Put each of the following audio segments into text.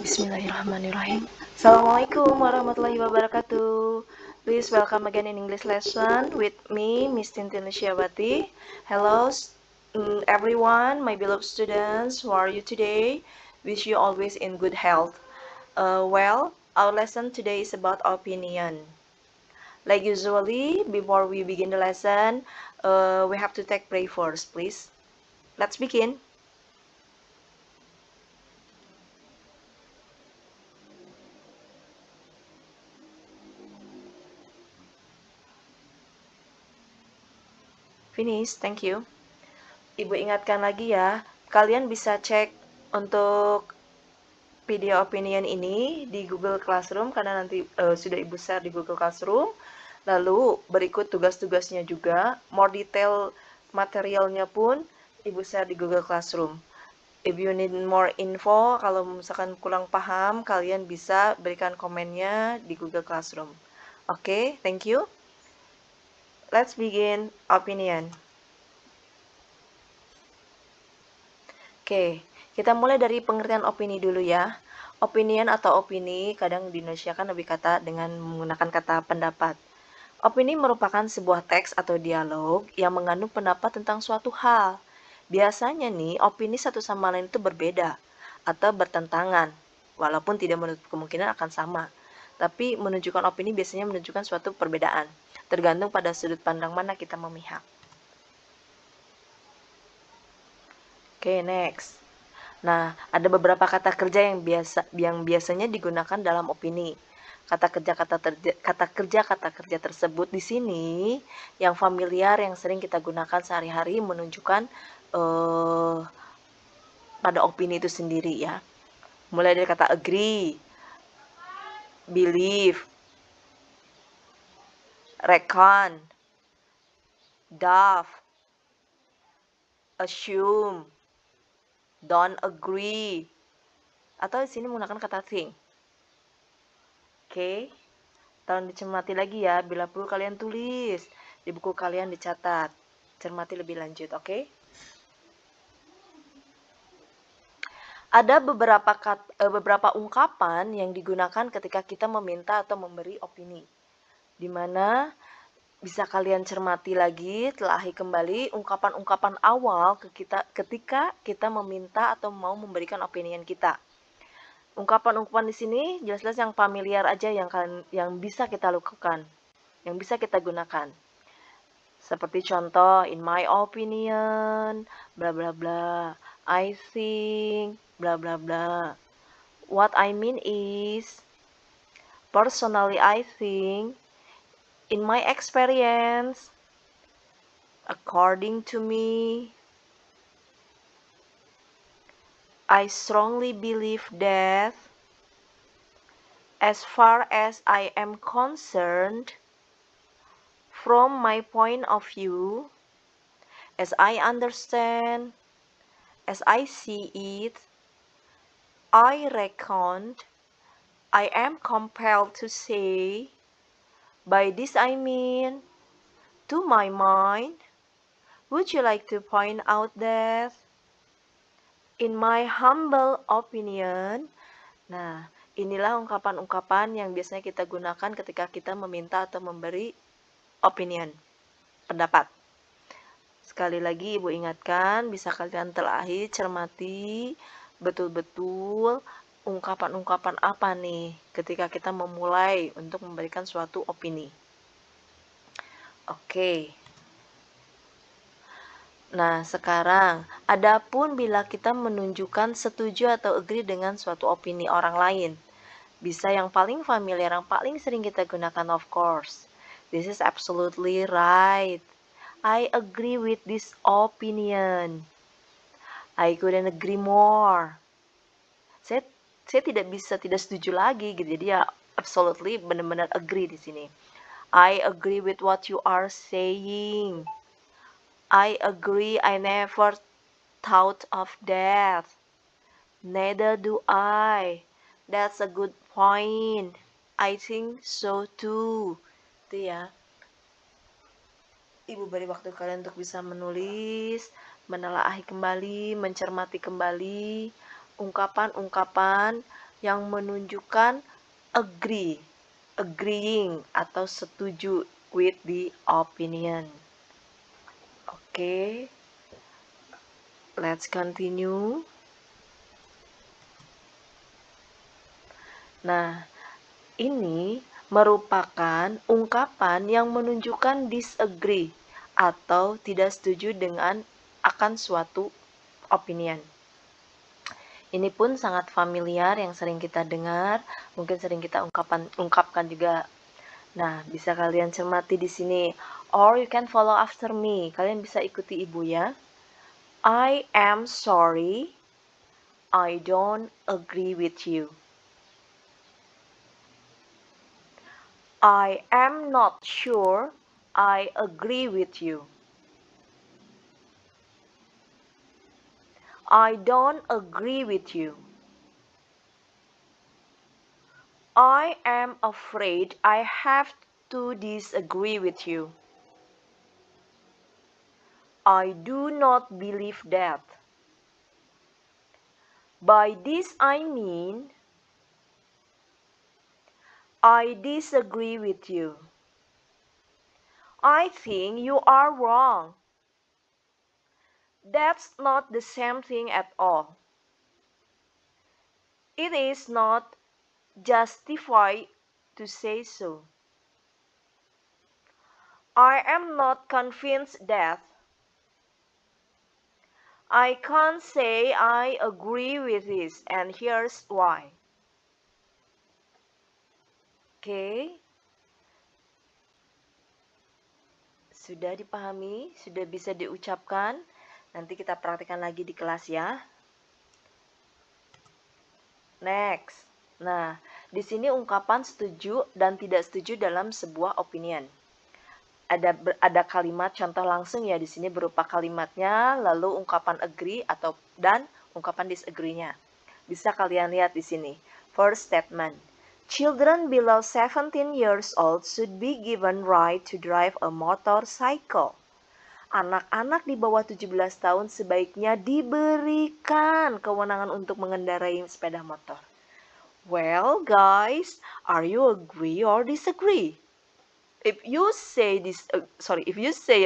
Bismillahirrahmanirrahim. Assalamualaikum warahmatullahi wabarakatuh. Please welcome again in English lesson with me, Miss Tintin Lishiawati. Hello, everyone, my beloved students. How are you today? Wish you always in good health. Well, our lesson today is about opinion. Like usually, before we begin the lesson, we have to take pray first, please. Let's begin. Finish, thank you. Ibu ingatkan lagi ya, kalian bisa cek untuk video opinion ini di Google Classroom karena nanti sudah Ibu share di Google Classroom. Lalu berikut tugas-tugasnya juga, more detail materialnya pun Ibu share di Google Classroom. If you need more info, kalau misalkan kurang paham, kalian bisa berikan komennya di Google Classroom. Oke, thank you. Let's begin opinion. Oke, kita mulai dari pengertian opini dulu ya. Opinion atau opini kadang di Indonesia kan lebih kata dengan menggunakan kata pendapat. Opini merupakan sebuah teks atau dialog yang mengandung pendapat tentang suatu hal. Biasanya nih, opini satu sama lain itu berbeda atau bertentangan, walaupun tidak menutup kemungkinan akan sama. Tapi menunjukkan opini biasanya menunjukkan suatu perbedaan, tergantung pada sudut pandang mana kita memihak. Oke, next. Nah, ada beberapa kata kerja yang biasanya digunakan dalam opini. Kata kerja tersebut di sini yang familiar, yang sering kita gunakan sehari-hari menunjukkan pada opini itu sendiri ya. Mulai dari kata agree, believe, reckon, doubt, assume, don't agree, atau di sini menggunakan kata think. Oke, tolong dicermati lagi ya, bila perlu kalian tulis, di buku kalian dicatat, cermati lebih lanjut, oke? Ada beberapa ungkapan yang digunakan ketika kita meminta atau memberi opini, di mana bisa kalian cermati lagi, telahi kembali ungkapan-ungkapan awal ketika kita meminta atau mau memberikan opinian kita. Ungkapan-ungkapan di sini jelas-jelas yang familiar aja yang bisa kita lakukan, yang bisa kita gunakan. Seperti contoh, in my opinion, bla bla bla, I think, bla bla bla. What I mean is, personally I think, in my experience, according to me, I strongly believe that, as far as I am concerned, from my point of view, as I understand, as I see it, I reckon, I am compelled to say, by this I mean, to my mind, would you like to point out that, in my humble opinion. Nah, inilah ungkapan-ungkapan yang biasanya kita gunakan ketika kita meminta atau memberi opinion, pendapat. Sekali lagi Ibu ingatkan, bisa kalian telahi, cermati betul-betul ungkapan-ungkapan apa nih ketika kita memulai untuk memberikan suatu opini. Oke. Nah, sekarang, adapun bila kita menunjukkan setuju atau agree dengan suatu opini orang lain, bisa yang paling familiar, yang paling sering kita gunakan, of course. This is absolutely right. I agree with this opinion. I couldn't agree more. Saya tidak setuju lagi gitu. Jadi ya absolutely benar-benar agree di sini. I agree with what you are saying. I agree, I never thought of that. Neither do I. That's a good point. I think so too. Itu ya. Ibu beri waktu kalian untuk bisa menulis, menelaahi kembali, mencermati kembali ungkapan-ungkapan yang menunjukkan agreeing atau setuju with the opinion. Oke, let's continue. Nah, ini merupakan ungkapan yang menunjukkan disagree atau tidak setuju dengan akan suatu opinion. Ini pun sangat familiar yang sering kita dengar, mungkin sering kita ungkapkan juga. Nah, bisa kalian cermati di sini, or you can follow after me. Kalian bisa ikuti ibu ya. I am sorry, I don't agree with you. I am not sure I agree with you. I don't agree with you. I am afraid I have to disagree with you. I do not believe that. By this I mean, I disagree with you. I think you are wrong. That's not the same thing at all. It is not justified to say so. I am not convinced that. I can't say I agree with this, and here's why. Oke. Sudah dipahami? Sudah bisa diucapkan? Nanti kita praktikkan lagi di kelas ya. Next. Nah, di sini ungkapan setuju dan tidak setuju dalam sebuah opinion. Ada kalimat contoh langsung ya di sini berupa kalimatnya, lalu ungkapan agree dan ungkapan disagree-nya. Bisa kalian lihat di sini. First statement. Children below 17 years old should be given right to drive a motorcycle. Anak-anak di bawah 17 tahun sebaiknya diberikan kewenangan untuk mengendarai sepeda motor. Well, guys, are you agree or disagree? If you say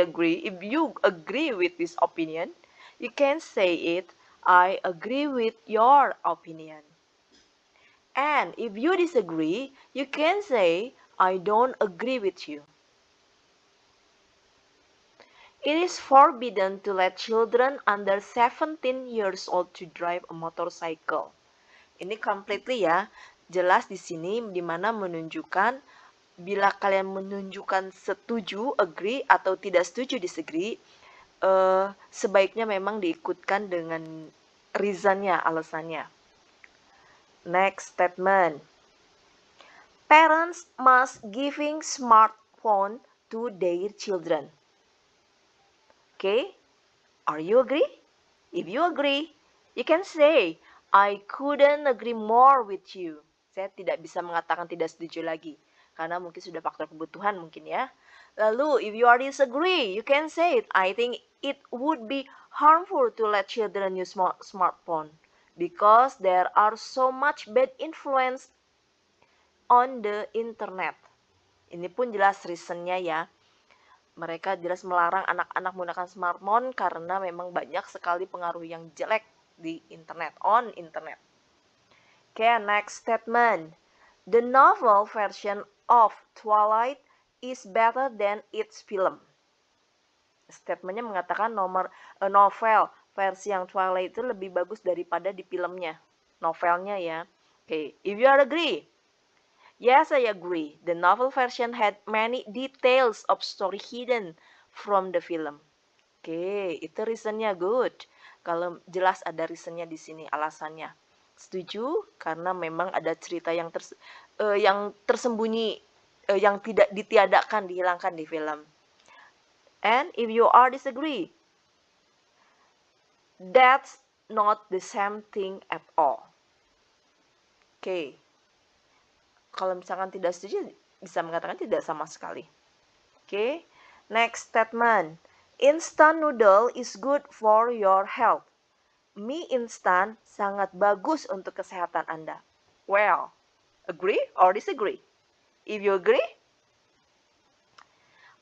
agree, if you agree with this opinion, you can say it, I agree with your opinion. And if you disagree, you can say, I don't agree with you. It is forbidden to let children under 17 years old to drive a motorcycle. Ini completely ya, jelas di sini dimana menunjukkan bila kalian menunjukkan setuju, agree, atau tidak setuju, disagree, sebaiknya memang diikutkan dengan reasonnya, alasannya. Next statement. Parents must giving smartphone to their children. Okay? Are you agree? If you agree, you can say, I couldn't agree more with you. Saya tidak bisa mengatakan tidak setuju lagi. Karena mungkin sudah faktor kebutuhan mungkin ya. Lalu, if you are disagree, you can say it. I think it would be harmful to let children use smartphone. Because there are so much bad influence on the internet. Ini pun jelas reasonnya ya. Mereka jelas melarang anak-anak menggunakan smartphone karena memang banyak sekali pengaruh yang jelek di internet, on internet. Okay, next statement. The novel version of Twilight is better than its film. Statementnya mengatakan novel versi yang Twilight itu lebih bagus daripada di filmnya, novelnya ya. Okay, if you are agree. Yes, I agree. The novel version had many details of story hidden from the film. Oke, itu reasonnya good. Kalau jelas ada reasonnya di sini, alasannya. Setuju? Karena memang ada cerita yang tersembunyi, yang tidak ditiadakan, dihilangkan di film. And if you are disagree, that's not the same thing at all. Oke. Kalau misalkan tidak setuju, bisa mengatakan tidak sama sekali. Oke. Next statement. Instant noodle is good for your health. Mie instan sangat bagus untuk kesehatan Anda. Well, agree or disagree? If you agree,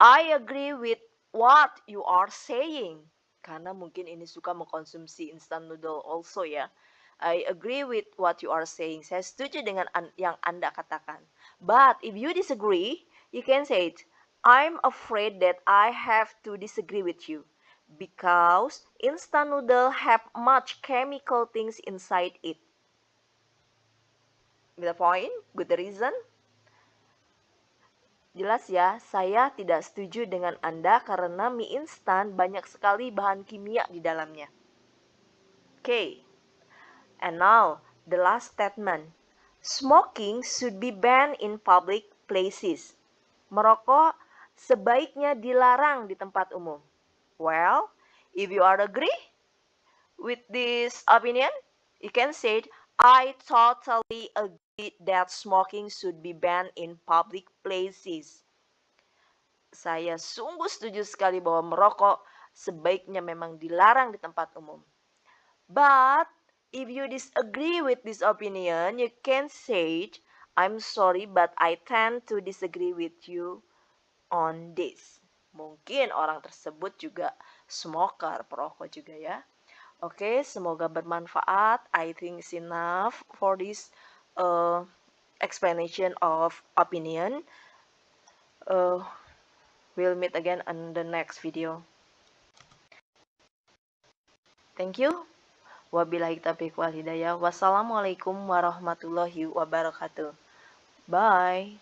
I agree with what you are saying. Karena mungkin ini suka mengkonsumsi instant noodle also ya. I agree with what you are saying. Saya setuju dengan yang Anda katakan. But if you disagree, you can say it. I'm afraid that I have to disagree with you. Because instant noodle have much chemical things inside it. With the point? Good reason? Jelas ya, saya tidak setuju dengan Anda karena mie instan banyak sekali bahan kimia di dalamnya. Okay, and now the last statement. Smoking should be banned in public places. Merokok sebaiknya dilarang di tempat umum. Well, if you are agree with this opinion, you can say, I totally agree that smoking should be banned in public places. Saya sungguh setuju sekali bahwa merokok sebaiknya memang dilarang di tempat umum. But if you disagree with this opinion, you can say, I'm sorry but I tend to disagree with you on this. Mungkin orang tersebut juga smoker, perokok juga ya. Oke, semoga bermanfaat. I think it's enough for this explanation of opinion. We'll meet again on the next video. Thank you. Wabillahi taufiq wal hidayah. Wassalamualaikum warahmatullahi wabarakatuh. Bye.